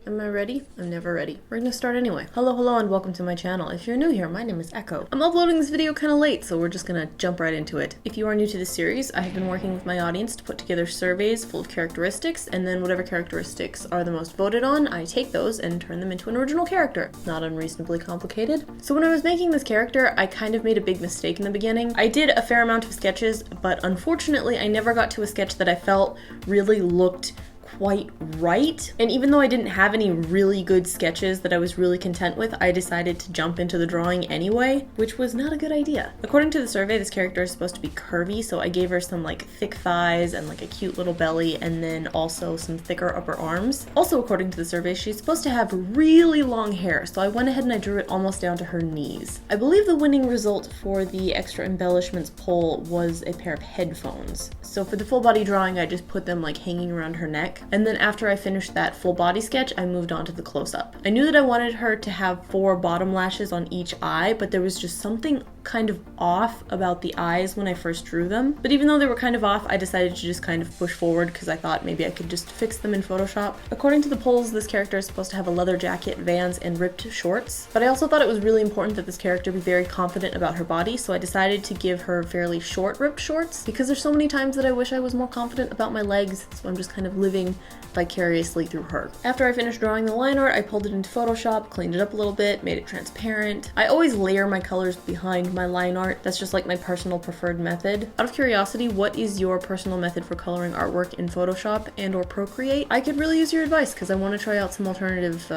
Am I ready? I'm never ready. We're gonna start anyway. Hello, and welcome to my channel. If you're new here, my name is Echo. I'm uploading this video kind of late, so we're just gonna jump right into it. If you are new to this series, I have been working with my audience to put together surveys full of characteristics, and then whatever characteristics are the most voted on, I take those and turn them into an original character. Not unreasonably complicated. So when I was making this character, I kind of made a big mistake in the beginning. I did a fair amount of sketches, but unfortunately I never got to a sketch that I felt really looked quite right. And even though I didn't have any really good sketches that I was really content with, I decided to jump into the drawing anyway, which was not a good idea. According to the survey, this character is supposed to be curvy, so I gave her some like thick thighs and like a cute little belly, and then also some thicker upper arms. Also, according to the survey, she's supposed to have really long hair, so I went ahead and I drew it almost down to her knees. I believe the winning result for the extra embellishments poll was a pair of headphones. So for the full body drawing, I just put them like hanging around her neck. And then after I finished that full body sketch, I moved on to the close-up. I knew that I wanted her to have 4 bottom lashes on each eye, but there was just something kind of off about the eyes when I first drew them. But even though they were kind of off, I decided to just kind of push forward because I thought maybe I could just fix them in Photoshop. According to the polls, this character is supposed to have a leather jacket, Vans, and ripped shorts. But I also thought it was really important that this character be very confident about her body, so I decided to give her fairly short ripped shorts because there's so many times that I wish I was more confident about my legs, so I'm just kind of living vicariously through her. After I finished drawing the line art, I pulled it into Photoshop, cleaned it up a little bit, made it transparent. I always layer my colors behind my line art. That's just like my personal preferred method. Out of curiosity, what is your personal method for coloring artwork in Photoshop and or Procreate? I could really use your advice because I want to try out some alternative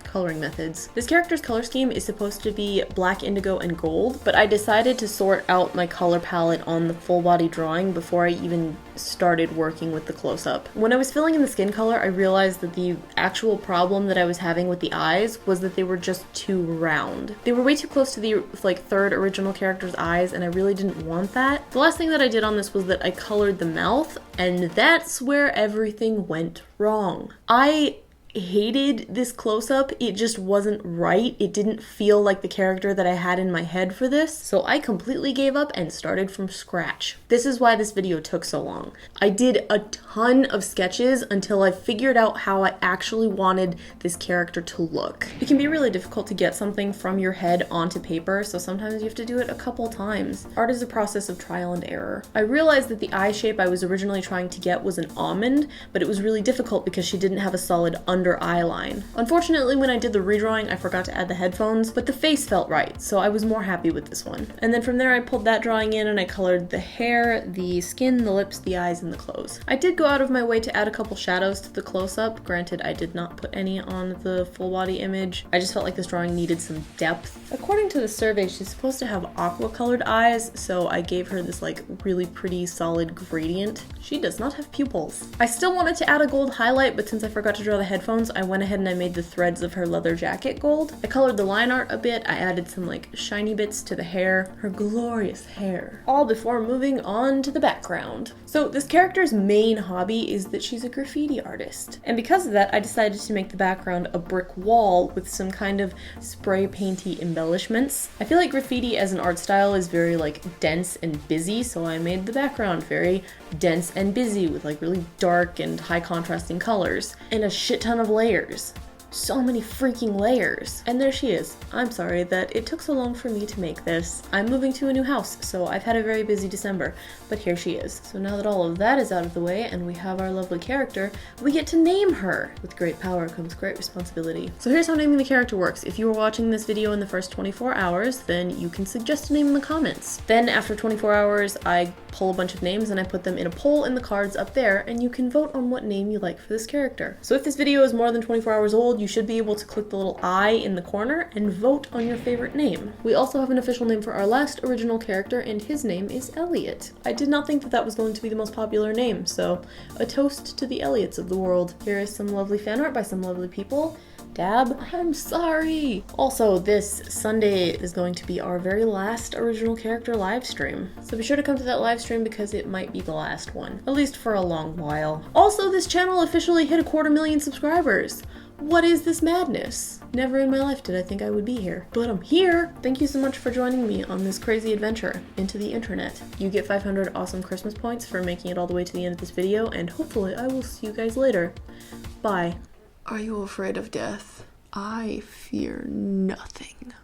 coloring methods. This character's color scheme is supposed to be black, indigo, and gold, but I decided to sort out my color palette on the full body drawing before I even started working with the close-up. When I was filling in the skin color, I realized that the actual problem that I was having with the eyes was that they were just too round. They were way too close to the third original character's eyes, and I really didn't want that. The last thing that I did on this was that I colored the mouth, and that's where everything went wrong. I hated this close-up. It just wasn't right. It didn't feel like the character that I had in my head for this, so I completely gave up and started from scratch. This is why this video took so long. I did a ton of sketches until I figured out how I actually wanted this character to look. It can be really difficult to get something from your head onto paper, so sometimes you have to do it a couple times. Art is a process of trial and error. I realized that the eye shape I was originally trying to get was an almond, but it was really difficult because she didn't have a solid under eye line. Unfortunately, when I did the redrawing, I forgot to add the headphones, but the face felt right, so I was more happy with this one. And then from there, I pulled that drawing in and I colored the hair, the skin, the lips, the eyes, and the clothes. I did go out of my way to add a couple shadows to the close-up. Granted, I did not put any on the full body image. I just felt like this drawing needed some depth. According to the survey, she's supposed to have aqua-colored eyes, so I gave her this like really pretty solid gradient. She does not have pupils. I still wanted to add a gold highlight, but since I forgot to draw the headphones, I went ahead and I made the threads of her leather jacket gold. I colored the line art a bit. I added some like shiny bits to the hair, her glorious hair, all before moving on to the background. So this character's main hobby is that she's a graffiti artist. And because of that, I decided to make the background a brick wall with some kind of spray painty embellishments. I feel like graffiti as an art style is very like dense and busy, so I made the background very dense and busy with like really dark and high contrasting colors and a shit ton of layers. So many freaking layers. And there she is. I'm sorry that it took so long for me to make this. I'm moving to a new house, so I've had a very busy December, but here she is. So now that all of that is out of the way and we have our lovely character, we get to name her. With great power comes great responsibility. So here's how naming the character works. If you were watching this video in the first 24 hours, then you can suggest a name in the comments. Then after 24 hours, I pull a bunch of names and I put them in a poll in the cards up there, and you can vote on what name you like for this character. So if this video is more than 24 hours old, you should be able to click the little I in the corner and vote on your favorite name. We also have an official name for our last original character, and his name is Elliot. I did not think that that was going to be the most popular name, so a toast to the Elliots of the world. Here is some lovely fan art by some lovely people. Dab, I'm sorry! Also, this Sunday is going to be our very last original character live stream. So be sure to come to that live stream because it might be the last one. At least for a long while. Also, this channel officially hit 250,000 subscribers. What is this madness? Never in my life did I think I would be here, but I'm here! Thank you so much for joining me on this crazy adventure into the internet. You get 500 awesome Christmas points for making it all the way to the end of this video, and hopefully I will see you guys later. Bye. Are you afraid of death? I fear nothing.